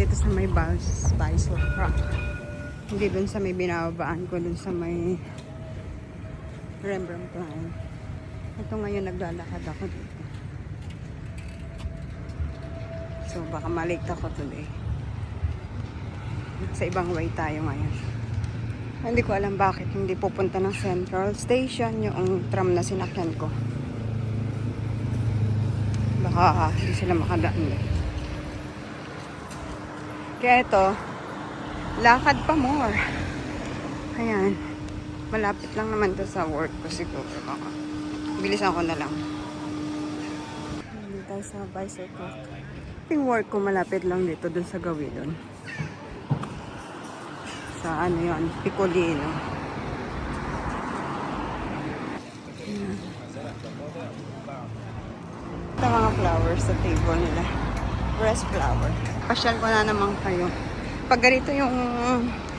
dito sa may Spice Rock. Hindi dun sa may binababaan ko, dun sa may Rembrandt Line. Ito ngayon naglalakad ako dito. So baka malate ako today. Sa ibang way tayo ngayon. Hindi ko alam bakit hindi pupunta ng Central Station yung tram na sinakyan ko. Baka hindi sila makadaan eh. Kaya ito, lakad pa more. Ayan. Malapit lang naman to sa work ko siguro. Bilisan ko na lang. Hindi tayo sa bicycle. Yung work ko malapit lang dito dun sa Gawidon. Sa ano yun, Picolino. Ito mga flowers sa table nila. Fresh flower. Pasyal ko na naman kayo. Pag ganito yung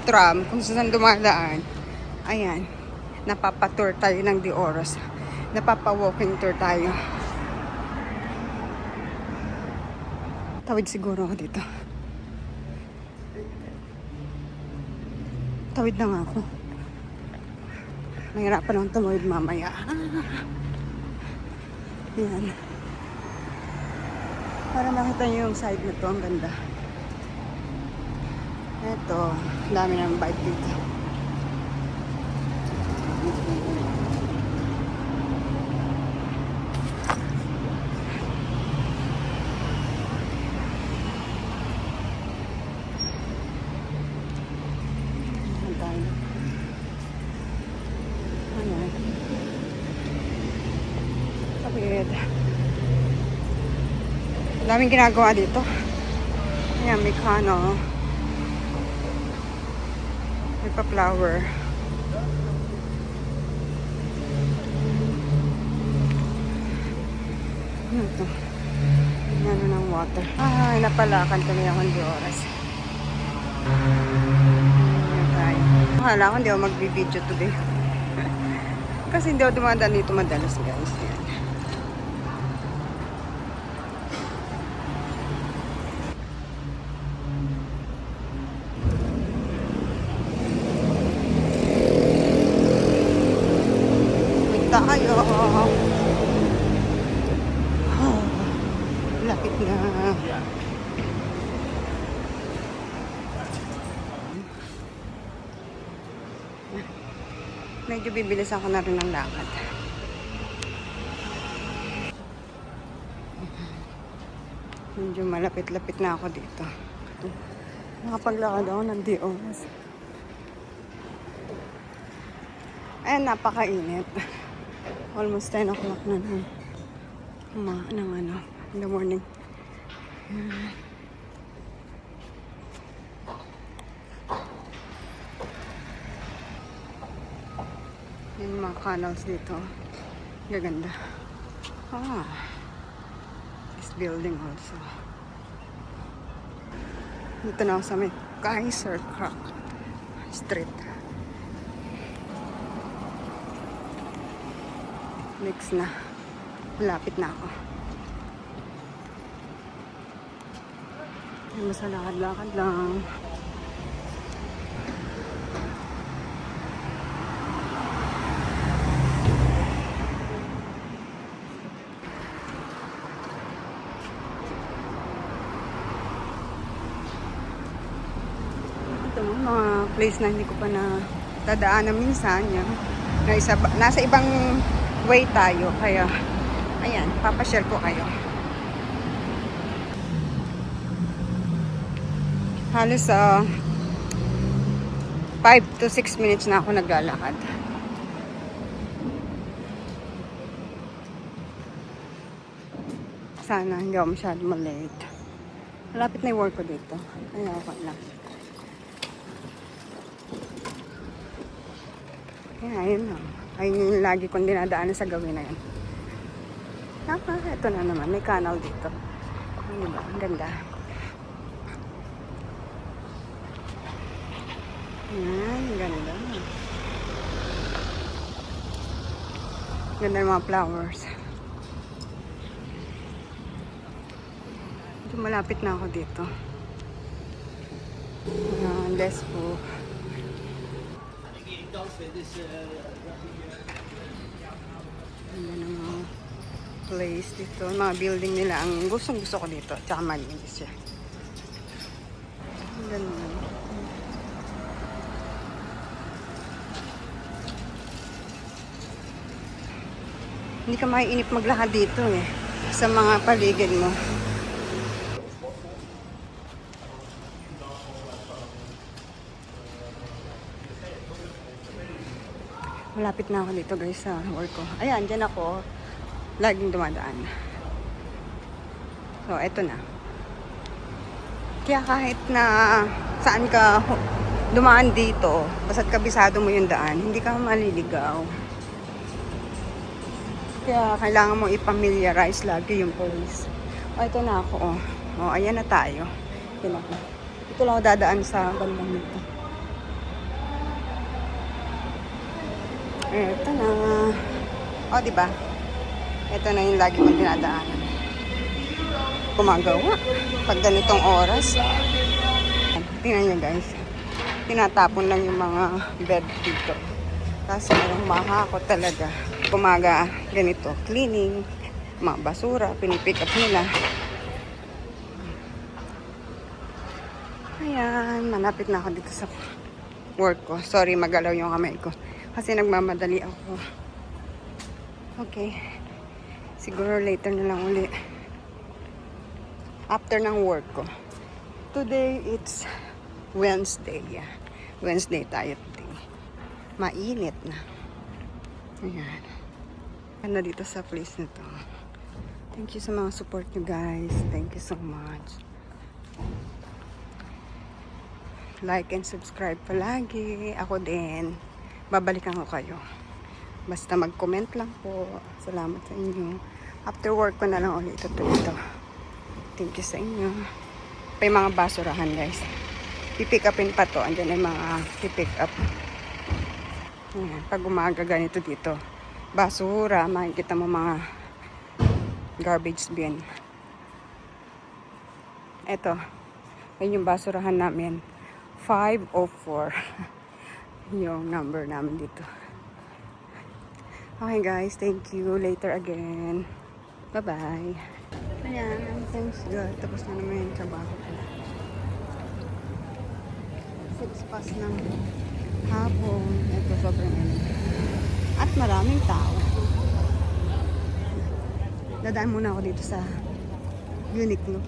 tram, kung saan dumadaan, ayan, napapatour tayo ng De Oros. Napapa-walking tour tayo. Tawid siguro ako dito. Tawid na nga ako. Mahirapan akong tumawid mamaya. Ayan. Para makita nyo yung side na to, ang ganda. Eto, dami ng bike dito. Ayan. Kapit. Daming ginagawa dito. Ayan, may kano. May pa-flower. Ano ito? Ano ng water. Ay, napalakan tuloy ako ng oras. Ayan tayo. Akala ko hindi ako mag-video today. Kasi hindi ako dumadaan dito madalas, guys. Ayan. Tayo. Oh, lapit na. Medyo bibilis ako na rin ng lakad. Medyo malapit-lapit na ako dito. Nakapaglakad ako ng De Oros. Ayan, napakainit. Almost 10 o'clock na ng in the morning. Yung mga canals dito. Gaganda. This building also. Dito na ako sa may Kaiser Street. Next na. Malapit na ako. Basta lakad-lakad lang. Ito mga place na hindi ko pa na dadaanan minsan. Yan. Nasa ibang way tayo, kaya ayan, papashare ko kayo. Halos 5 to 6 minutes na ako naglalakad. Sana hindi ako masyado malate. Malapit na yung work ko dito, kaya okay lang. Kaya ayun na. Ayun yung lagi kong dinadaanan sa gawin na yan. Ito na naman. May canal dito. Ano ba? Ang ganda. Yan. Ganda. Ganda ng mga flowers. Medyo malapit na ako dito. Ayan, less po. Ayan ang mga place dito. Mga building nila. Ang gustong gusto ko dito. Tsaka malinis siya. Ang ganda. Hindi ka maiinip maglakad dito eh. Sa mga paligid mo. Malapit na ako dito guys sa work ko. Ayan, dyan ako. Laging dumadaan. So, eto na. Kaya kahit na saan ka dumaan dito, basta't kabisado mo yung daan, hindi ka maliligaw. Kaya kailangan mo i-familiarize lagi yung place. O, ito na ako. O, ayan na tayo. Ito lang ako dadaan sa bandang dito. Ito na. O, diba? Ito na yung lagi kong dinadaanan. Gumagawa. Pag ganitong oras. Tingnan nyo guys. Tinatapon lang yung mga bed dito. Tapos mayroong mahakot talaga. Kumaga ganito. Cleaning. Mga basura. Pinipick up nila. Ayan. Malapit na ako dito sa work ko. Sorry, magalaw yung kamay ko. Kasi nagmamadali ako. Okay. Siguro later na lang uli. After ng work ko. Today, it's Wednesday. Yeah. Wednesday tayo today. Mainit na. Ayan. Ano dito sa place na to. Thank you sa mga support nyo guys. Thank you so much. Like and subscribe palagi. Ako din. Babalikan ko kayo. Basta mag-comment lang po. Salamat sa inyo. After work ko na lang ulit ito. Thank you sa inyo. May mga basurahan guys. Pipick upin pa to. Andyan ay mga pipick up. Ayan. Pag umaga ganito dito. Basura. Makikita mo mga garbage bin. Ito. Yan yung basurahan namin. 504. Yung number namin dito. Okay guys, thank you. Later again. Bye-bye. Ayan, thanks God. Tapos na naman yung trabaho ko. 6 past ng hapon. Ito sobrang init. At maraming tao. Dadaan muna ako dito sa Uniqlo.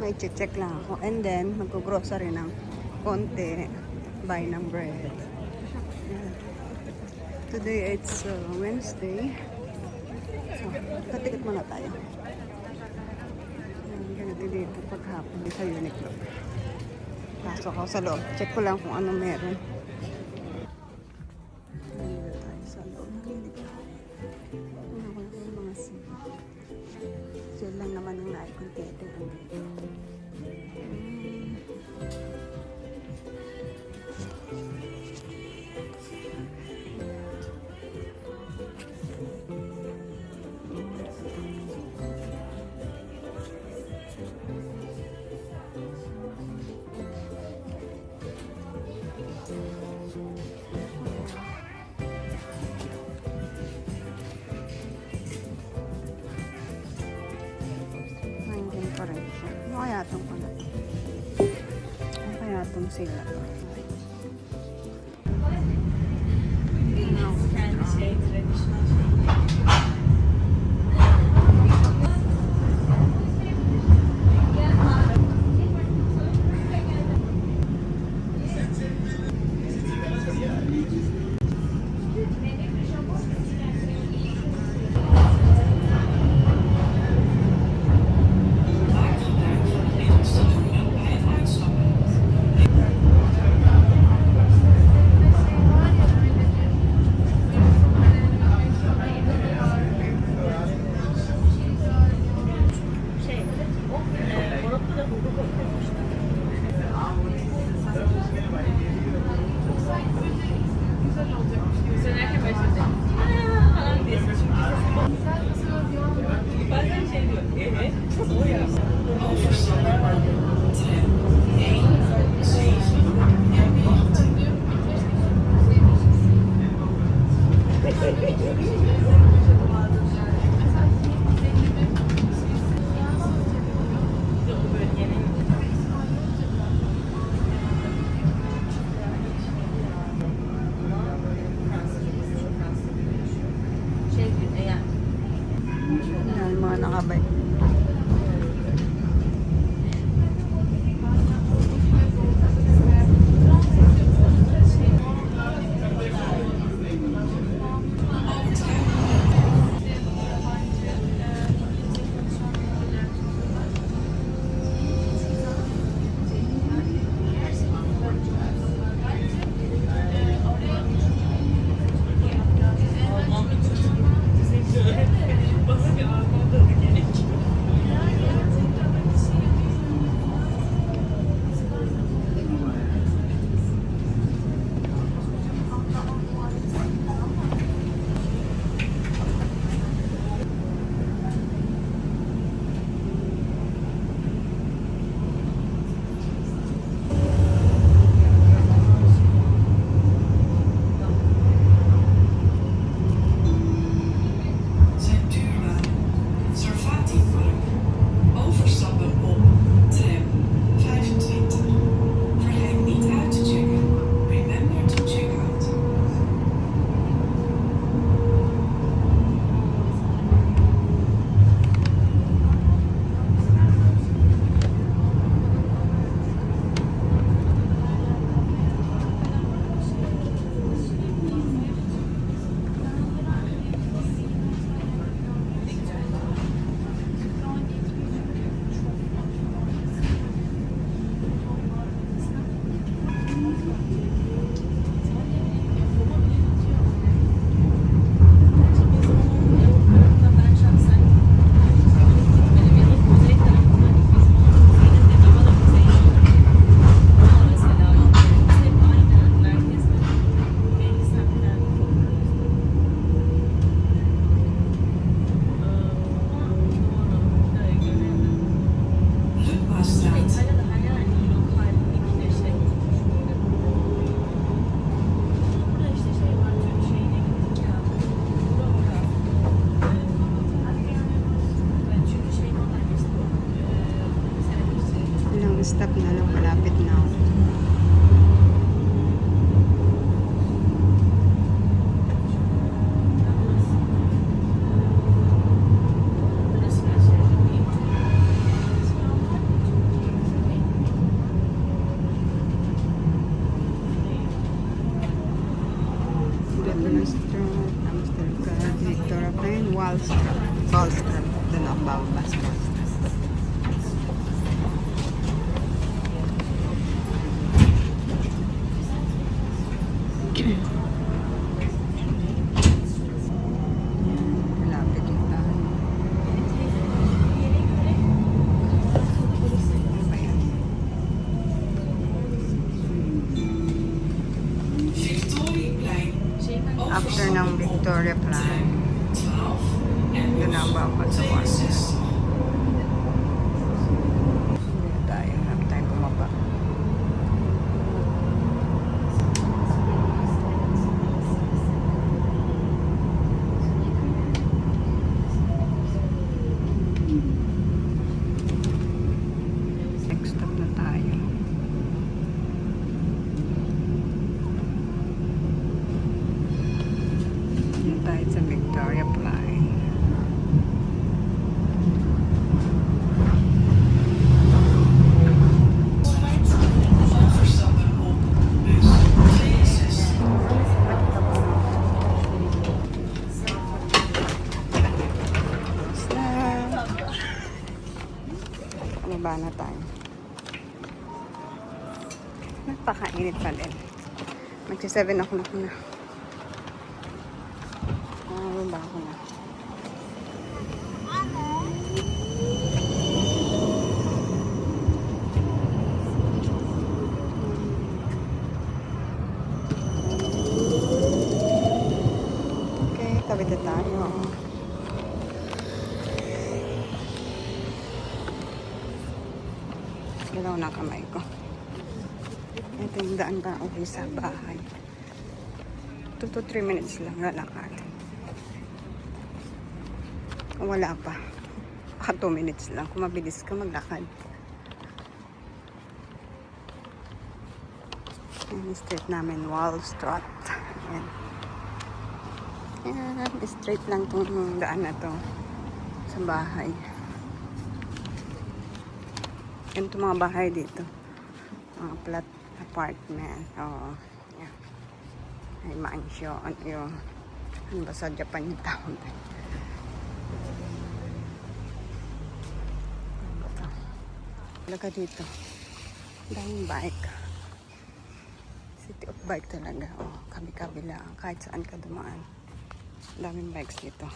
May check lang ako. And then, magko-grocery ng konti. Buy ng bread. Yeah. Today it's Wednesday. So, tatikot muna tayo. Ganito dito paghapon sa Uniqlo. Pasok ako sa loob. Check ko lang kung ano meron. Dito tayo sa loob ng Uniqlo. Ano ko yung mga siya. Sila lang naman yung naikontete ko dito. Ano kaya itong ano? Ano kaya itong sila? stop na lang, malapit na ako. Amsterdam, Victoria Plain, Wallstrand, doon ako bababas. Malapit yung tayo. After ng Victoria Plain, doon ako bababas sa Wallstrand. Dito tayo, harap tayo bumaba. Next stop na tayo. Dito tayo sa Victoria Plain. Baba na tayo. Napakainit pa din. Magsi-7 o'clock na. Baba ako na. Okay, tabi na tayo. Galaw na kamay ko. Ito yung daan pa uwi sa bahay. 2 to 3 minutes lang lalakad. Wala pa. Baka 2 minutes lang. Kung mabilis ka maglakad. Ayan, street namin, Wallstrand. Ayan. Ayan, straight lang itong daan na to sa bahay. Yan itong mga bahay dito. Mga flat apartment. Oo. Yan. Ay, mansion. Yung, ano ba sa Japan yung tawag? Talaga dito. Daming bike. City of bike talaga. Oh, kabi-kabila. Kahit saan ka dumaan. Daming bikes dito.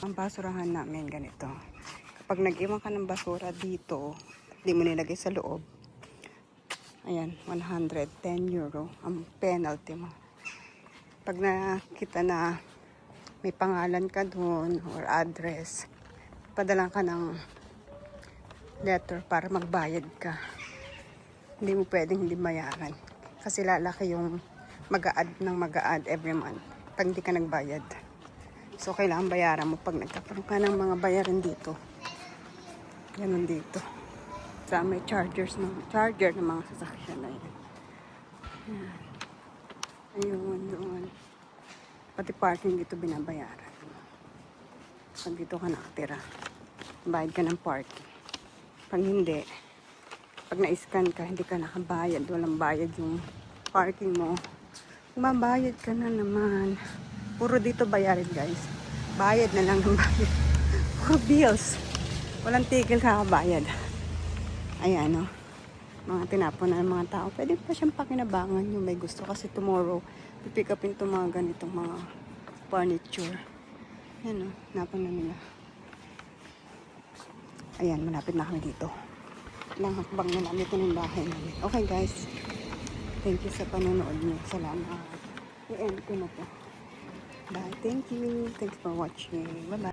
Ang basurahan namin ganito. Kapag nag-iwan ka ng basura dito, hindi mo nilagay sa loob. Ayan, 110 euro ang penalty mo. Pag nakita na may pangalan ka doon or address, padala ka ng letter para magbayad ka. Hindi mo pwedeng hindi bayaran. Kasi lalaki yung mag-a-add ng mag-a-add every month pag hindi ka nagbayad. So, kailangan bayaran mo pag nagkaroon ka ng mga bayarin dito. Ganun dito. Sa may charger ng mga sasakyan na yan. Ayun, doon. Pati parking dito binabayaran. Pag dito ka nakatira, bayad ka ng parking. Pag hindi, pag na-scan ka, hindi ka nakabayad, walang bayad yung parking mo, mabayad ka na naman. Puro dito bayarin, guys. Bayad na lang ng bayad. Puro bills. Walang tigil kakabayad. Ayan, no? Mga tinapon na ng mga tao. Pwede pa siyang pakinabangan yung may gusto. Kasi tomorrow, pipick upin itong mga ganitong mga furniture. Ayan, no? Napon na nila. Ayan, malapit na kami dito. Ilang hakbang na namin ito ng bahay namin. Okay, guys. Thank you sa panonood niyo. Salamat. I-end ko na to. Bye. Thank you. Thanks for watching. Bye-bye.